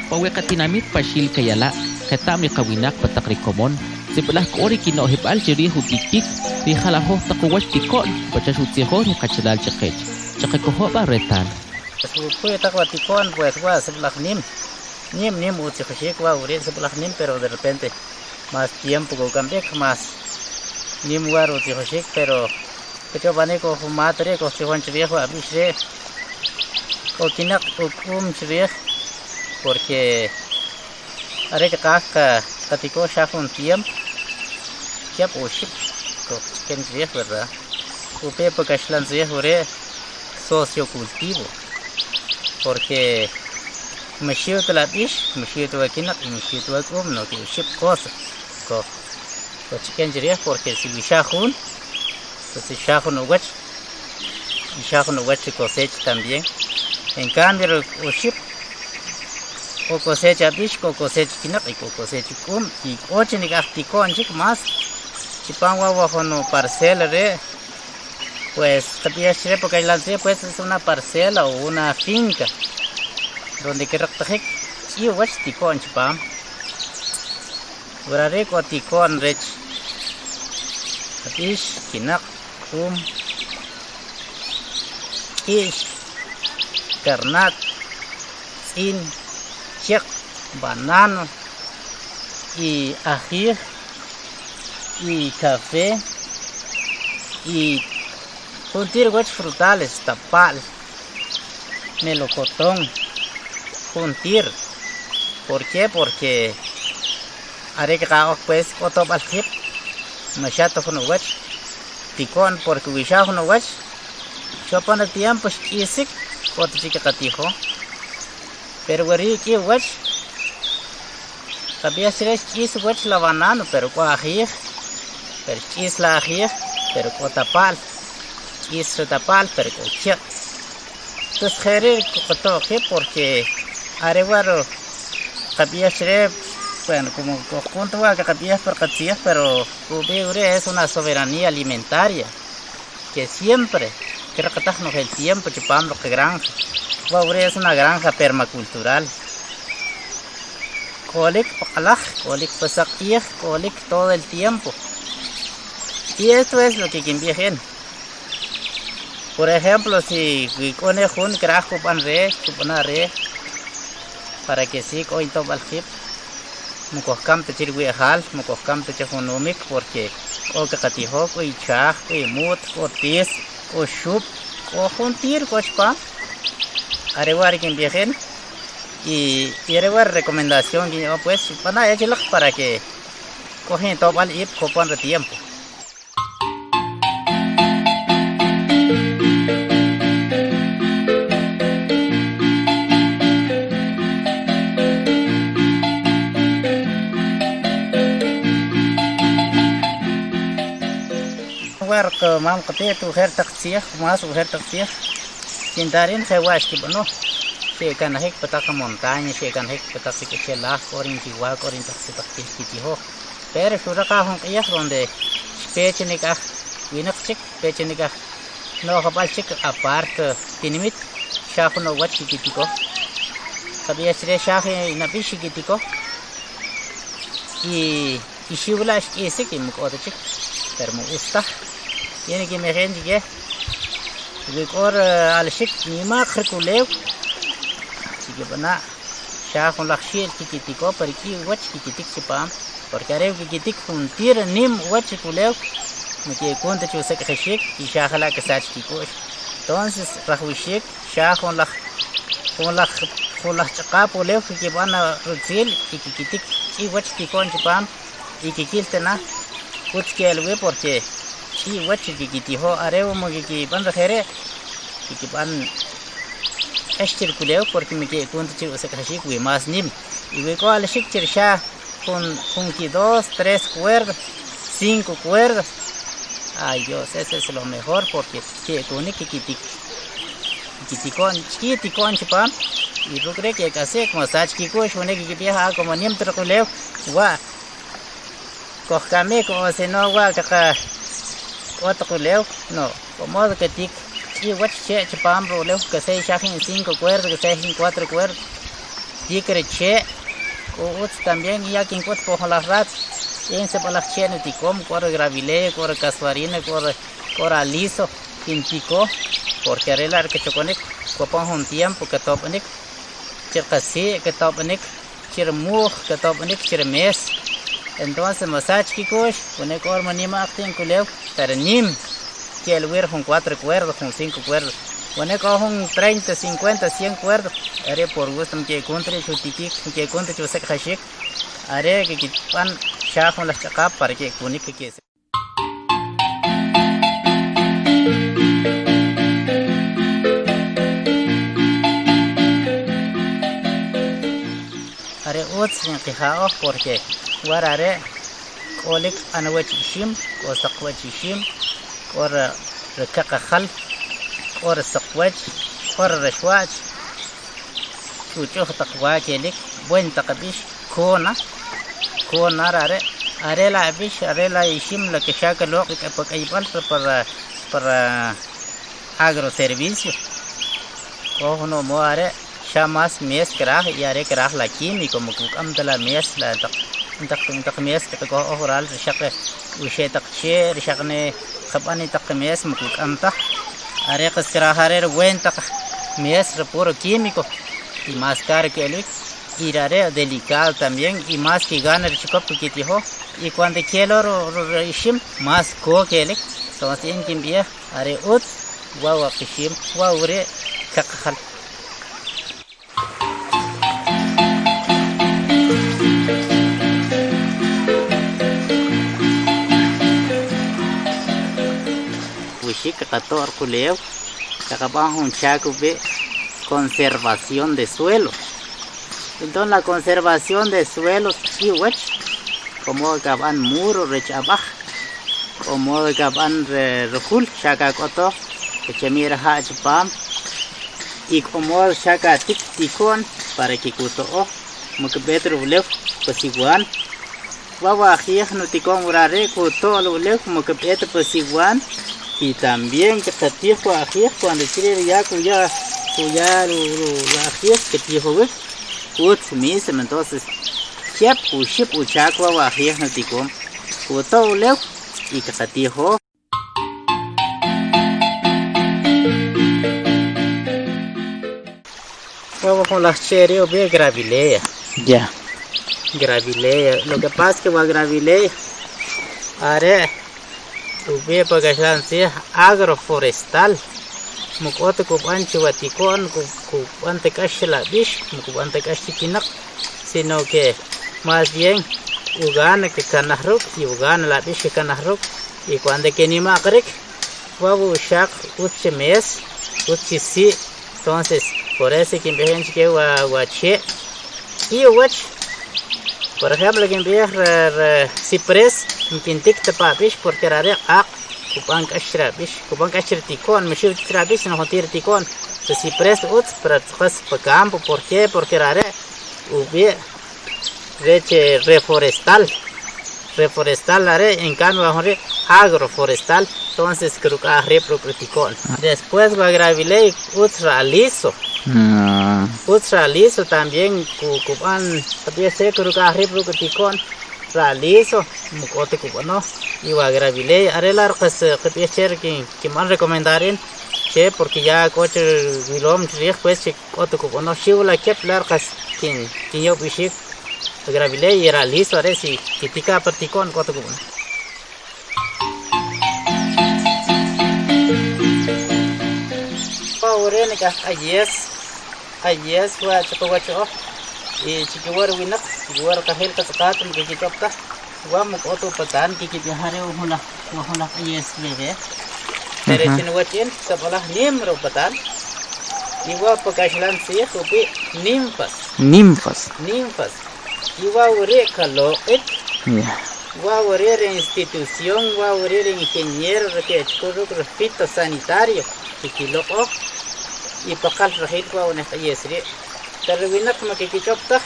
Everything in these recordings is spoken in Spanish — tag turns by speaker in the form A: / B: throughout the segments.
A: Paweqatinamit pashil kayala katami qawinak patakrikomon sipalah kori kino hibal jiri hutikik di khalaho takuwach tikon pachashutiho ni kachalal chaqech chaqekoho baretan
B: fue tacuaticón pues va sebelah nim utsihashik va ure sebelah nim pero de repente más tiempo go cambia más nim war utsihashik pero que vane ko matre ko siwan viejo abishre ko kinak chrie porque are que casca catiko shafun tiempo ya pues ko ken viejo verdad upe porque shlan viejo re sociocultivo porque me siento la bish, me siento aquí no, me siento aquí no, que ship cosas, co chicken diría porque si bishahun, pues bishahun no watch cosecha también, en cambio o ship o cosecha bish, o cosecha kina, y cosecha y ocho ni gasticón chic más, chipan guapo no parcela re, pues sabía porque la pues es una parcela o una finca donde que raktajek y watch tikon chipam urare ko tikon rech apish kinak ish karnat sin chek banano y ají y café y juntir watch frutales tapal melocotón juntir. ¿Por qué? Porque haré que haga pues otro balhip machato con watch ticón porque wisha con watch yo pone tiempo isik otro chica catijo pero wari que watch sabía si es chis watch la banano pero con ají pero chis la ají pero con tapal chis tapal pero con chia entonces querer con porque Arevaro, capillas bueno, como junto a capillas por capillas, pero Ubeure es una soberanía alimentaria que siempre, creo que estamos el tiempo chupando que granja. Ubeure es una granja permacultural. Colik palaj, colik pasakiyah, colik todo el tiempo. Y esto es lo que viajen. Por ejemplo, si con un carajo pan re, chupana re, para que sí hoy todo el hip mucoscam te chirgui hal mucoscam te económic porque o que catijo y chaj y mut o tis o shup o juntir cochpa arewar quien viajen y arewar recomendación que pues para que cogen todo el hip copan de tiempo. que mam kate tu her taksiya mas her taksiya cintarin hewas ki bano se kan hek patak montaña se kan hek patak ke la korin tiwa korin taksi taksi ki ho pero sura ka hon qiyas donde pechnika winak chik pechnika no kapal chik apart tinimit shafo no wat kitiko sabia sire shafe na bishi kitiko y shibula ese que me coda chik pero me gusta tiene que me gente que recor al shik ni ma khirkuleu así que bana shafo la khil kitiko पर की wat kitik sipam porque haré que kitik juntir nim wat kuleu me conta que você que shik y shakhala que sach kiko entonces rahwishik shafo la con las chapoleo que van a rutil y que kitik y wat tikon chipam y que kiltena kuch que el porque si wat que kitiho areo mo que van a hacer que van estir kuleo porque me que conta que você que shik we más nim y we ko al shik chirsha con que 2, 3 cuerdas 5 cuerdas. Ay Dios, ese es lo mejor porque que con que kitikon chiquitikon chipam y tú crees que casi como sach kiko shune que viaja como niem trokuleo wa kohkame como se no wa kaka otokuleo no como que tik y wach che chapam roleo que se shahin 5 cuerdas, que se shahin 4 cuerdas. Y che o también ya quien cuat por las rat en se para las che neticom cor gravile, cor casvarina, cor aliso, quintico porque arreglar que choconek copon un tiempo que topanek chircasi que topanek chirmuj que topanek chirmes. Entonces masaje kikosh pone cor manima actin culeo pero nim que el huir con 4 cuerdas, con 5 cuerdas. Pone con 30, 50, 100 cuerdas. Are por gusto que contra chutitik, que contra chusek hashik. Are que pan shah con las chacap para que kunik que se. Are uts en qihao porque warare kolik anawachishim, o saqwachishim, or rekakahal, or saqwach, or reshwach, chuchuh taqwa kelik, buen taqabish, kona are la bish, are la ishim la que shaka lo que pakaypal para agroservicio. Cojo no moare, shamas mes krah y are krah la químico, como kukam de la mes la تقميس تقو أخرى الرشاق وشي تقشي رشاقني خباني تقميس مكوك أمتح أريق استراحة وين تقميس repuro químico y más caro que el y rare delicado también y más que gana el chico porque dijo y cuando quiero rishim más co que el entonces en quien vía are ut guau kishim guau re kakal que cator culeo que acabamos un chaco de conservación de suelos. Entonces la conservación de suelos y como acaban muro rechabaj como acaban rejul chaca coto que chemira hachpam y como chaca ticon para que cuto como que betro leo pues igual guau aquí no ticon urare cuto lo leo como que betro pues igual. Y también que te dijo aquí cuando quiere ya cuya aquí que dijo ve ut mismo entonces chep uship uchakwa aquí no tico todo leo y que te dijo vamos con las cherry o ve gravilea ya gravilea lo que pasa que va gravilea are ube pagasan si agroforestal mukote kuban chiwatikon kuban te kashla bish kuban te kashtikinak sino que más bien ugana que kanahruk y ugana la bish que kanahruk y cuando que ni makrek wabu shak utchemes utchisi entonces por eso que ven que wache y wach por ejemplo que enviar ciprés quintic te papish porque rare kupan kashra bish kupan kashra tikon mishir trabish no hotir tikon se ciprés uts para tras pa campo porque rare ubi reche reforestal rare en cambio agroforestal entonces creo que reprotikon después va gravile ultra liso también kupan también se creo que reprotikon realizo mukote cubano y va gravile arelar que piacher que man recomendaren che porque ya coche vilom trieg pues che cote cubano shivla keplar kas kin yo bishik gravile y realizo are si kitika partikon cote cubano Pauren ka ayes wa chapawacho y chiquiwar winak chiquiwar kahel ka takatum ke kitapta wa mukoto patan ki bihare hula ayes leve tere chinwachen sabala nimro patan iwa pakashlan si topi nimfas iwa ure kalo wa ure institución wa ure ingeniero que churro fitosanitario kikiloko y pakal rahit wa una ayesri terwina como que kichopta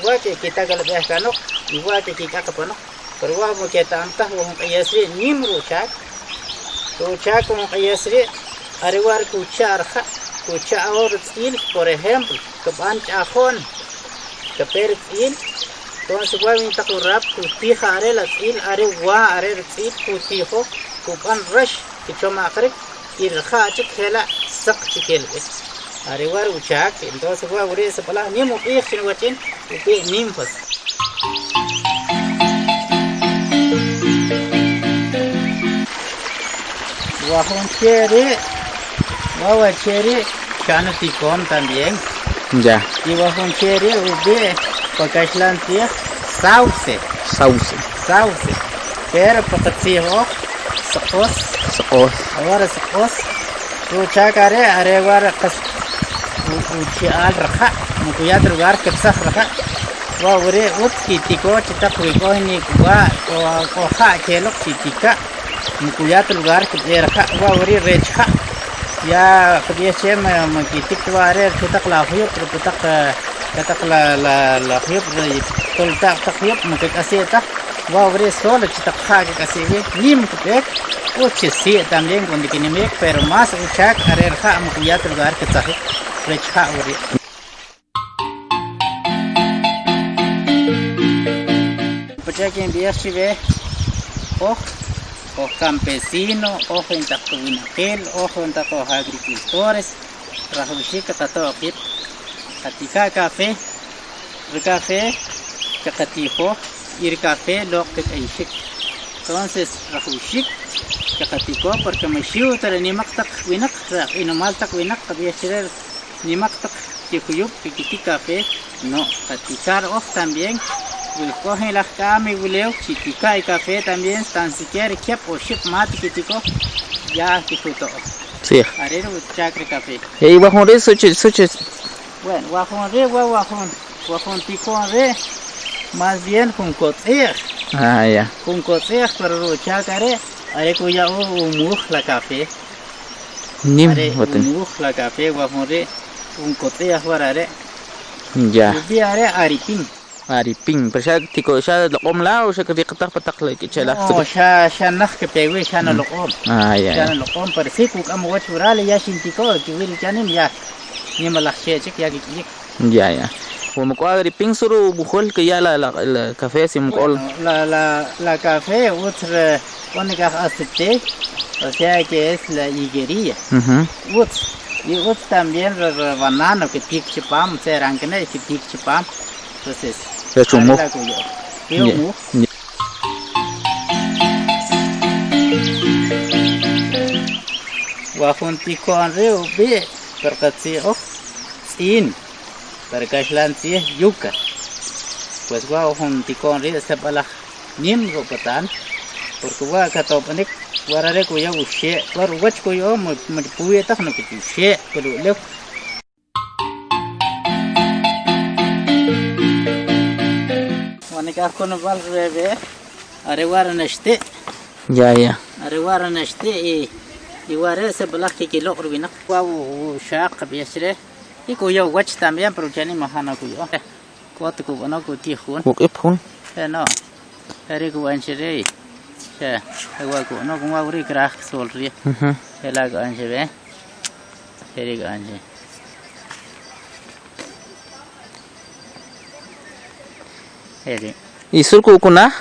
B: wa que kita gal behkano igual que kita kapano pero wa mo que tanta wa ayesri nimru chak to chak como ayesri Arribar cucharja, cucha ahora il, por ejemplo, que van chajón, que per il, entonces voy a invitar a rap, cutija are las il, are gua, are il, cutijo, cupan rush, que choma acre, y el hache que la sac chiquelbe. Arribar uchak, entonces voy a abrir esa palabra, ni mo pie sin guachin, y pie nimpas. Guajón cherry. Guava cherry, chana ticón también.
A: Ya.
B: Y guajón cherry, ubi, pacashlantia, sauce. Sauce. Pero pacatijo, sacos. Ahora sacos. Tu chacare, areguar, uchial raja. Mukuyat lugar que psah raja. Guavure, utki tico, chitacuico, ni gua, o ja, chelo, chitica. Mukuyat lugar que raja, guavure, recha. Ya kedia cem mengkitik tu are kita la hiup la hiup tol tak hiup mungkin kasih tak wah beri sol kita khag kasih nim kupek uci si también con dikini mek pero mas uchak are kha mukiyat lugar kita rekha uri pachak en biar sive o campesino, ojo en tacuinaquel, ojo en taco agricultores, rajushik tato akip, katika café, el café, kakatijo, y el café lo que kaishik. Entonces, rajushik, kakatico, porque me shiu tele ni maktak winak, y no maltak winak, había chirer ni maktak tikuyup, kikiti café, no, katikar off también. Cogen las camas y buleo, chitica y café también, tan siquiera que por ship mate que tico, ya que fruto.
A: Sí.
B: Arero chacre café.
A: Y guajón re suche.
B: Bueno, guajón tico re, más bien con cocer.
A: Ah, ya.
B: Con cocer, pero chacre, are cuya umuj la café.
A: Nim,
B: umuj la café, guajón re, con cocer fuera.
A: Ya.
B: Y are aripin.
A: Ariping, pero ya tico ya lo omla o ya que dictar patak lagi cela.
B: Oh, ya nak ke pewe ya na lokom.
A: Ah, ya.
B: Ya na lokom per si ku am wat urale ya sintiko ki wil janim ya. Ni malah chek ya ki.
A: Ya. Como ko ariping suru bukhol que ya la café sim kol.
B: La café otra única aceite, o sea que es la higuería. Y también el banano que tik chipam, se arranca que tik chipam. Entonces,
A: chumo.
B: Wahun tikon reu bi perkatsi sin perkashlansi yuka. Pues wahun tikon reu sepalah nim gopatan porque wa katopanik warare kuya ushe war wach kuyo mpuye tak no ushe pero le Wanita kono bal rebe, arewara nashte.
A: Ya.
B: Arewara nashte y ware se balak kilo urbina. Wow, shaq biasre. Y kuyo watch también pero chani mahana kuyo. Kuat ku bana ku ti khun.
A: Ku ipun.
B: No. Ari ku anchre. Che, agua ku no ku wari crack solri. Ela ku anchre. Eri ku anchre.
A: ¿Y surco kuna?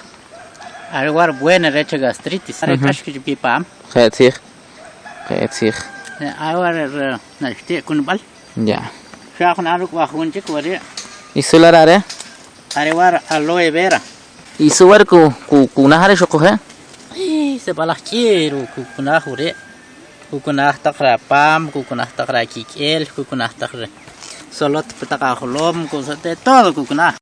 B: Algo buena recha gastritis. Ahora cash que pipam.
A: Kaetzig.
B: Ahora nashte kunbal.
A: Ya.
B: Ya con algo bajón chico ari.
A: ¿Y solarare?
B: Ahora aloe vera.
A: ¿Y subar kuna hare shokohe?
B: Se balachiro kuna hure. Kuna takra pam, kuna takra kikel, kuna takra solot petaka holom, kuna todo kuna.